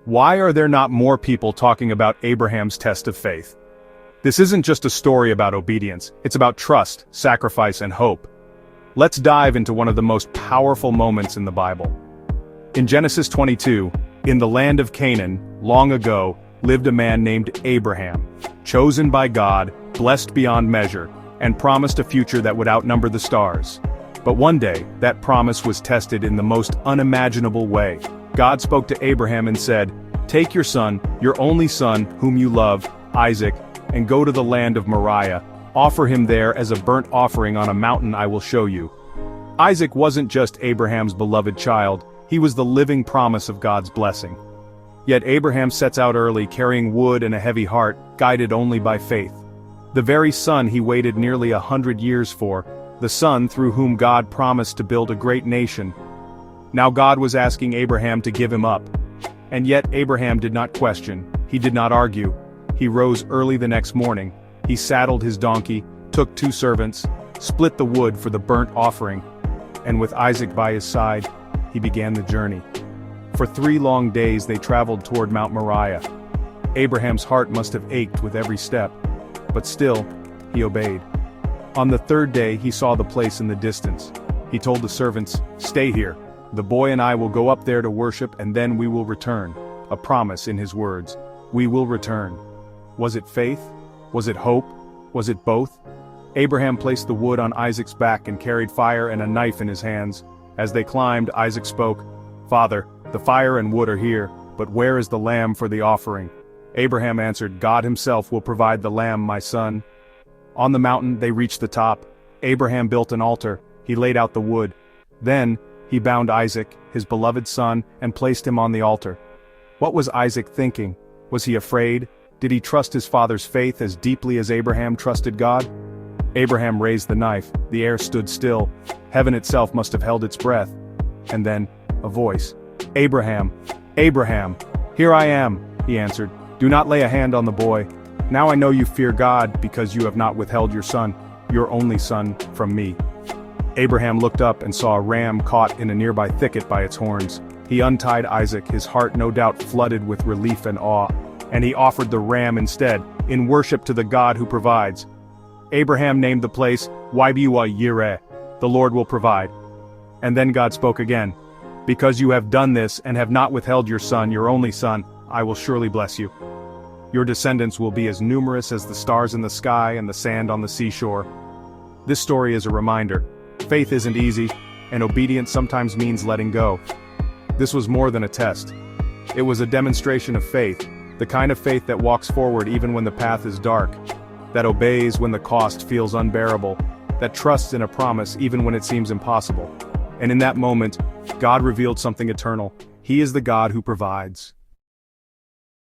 Why are there not more people talking about Abraham's test of faith? This isn't just a story about obedience, it's about trust, sacrifice, and hope. Let's dive into one of the most powerful moments in the Bible. In Genesis 22, in the land of Canaan, long ago, lived a man named Abraham, chosen by God, blessed beyond measure, and promised a future that would outnumber the stars. But one day, that promise was tested in the most unimaginable way. God spoke to Abraham and said, "Take your son, your only son, whom you love, Isaac, and go to the land of Moriah. Offer him there as a burnt offering on a mountain I will show you." Isaac wasn't just Abraham's beloved child, he was the living promise of God's blessing. Yet Abraham sets out early carrying wood and a heavy heart, guided only by faith. The very son he waited nearly 100 years for, the son through whom God promised to build a great nation. Now God was asking Abraham to give him up. And yet Abraham did not question, he did not argue. He rose early the next morning, he saddled his donkey, took 2 servants, split the wood for the burnt offering, and with Isaac by his side, he began the journey. For 3 long days they traveled toward Mount Moriah. Abraham's heart must have ached with every step, but still, he obeyed. On the 3rd day he saw the place in the distance. He told the servants, "Stay here. The boy and I will go up there to worship and then we will return." A promise in his words. We will return. Was it faith? Was it hope? Was it both? Abraham placed the wood on Isaac's back and carried fire and a knife in his hands. As they climbed, Isaac spoke, "Father, the fire and wood are here, but where is the lamb for the offering?" Abraham answered, "God himself will provide the lamb, my son." On the mountain they reached the top. Abraham built an altar, he laid out the wood. Then, he bound Isaac, his beloved son, and placed him on the altar. What was Isaac thinking? Was he afraid? Did he trust his father's faith as deeply as Abraham trusted God? Abraham raised the knife, the air stood still, heaven itself must have held its breath. And then, a voice. "Abraham, Abraham, here I am," he answered. "Do not lay a hand on the boy. Now I know you fear God because you have not withheld your son, your only son, from me." Abraham looked up and saw a ram caught in a nearby thicket by its horns. He untied Isaac, his heart no doubt flooded with relief and awe, and he offered the ram instead, in worship to the God who provides. Abraham named the place Yireh, the Lord will provide. And then God spoke again, "Because you have done this and have not withheld your son, your only son, I will surely bless you. Your descendants will be as numerous as the stars in the sky and the sand on the seashore." This story is a reminder. Faith isn't easy, and obedience sometimes means letting go. This was more than a test. It was a demonstration of faith, the kind of faith that walks forward even when the path is dark, that obeys when the cost feels unbearable, that trusts in a promise even when it seems impossible. And in that moment, God revealed something eternal. He is the God who provides.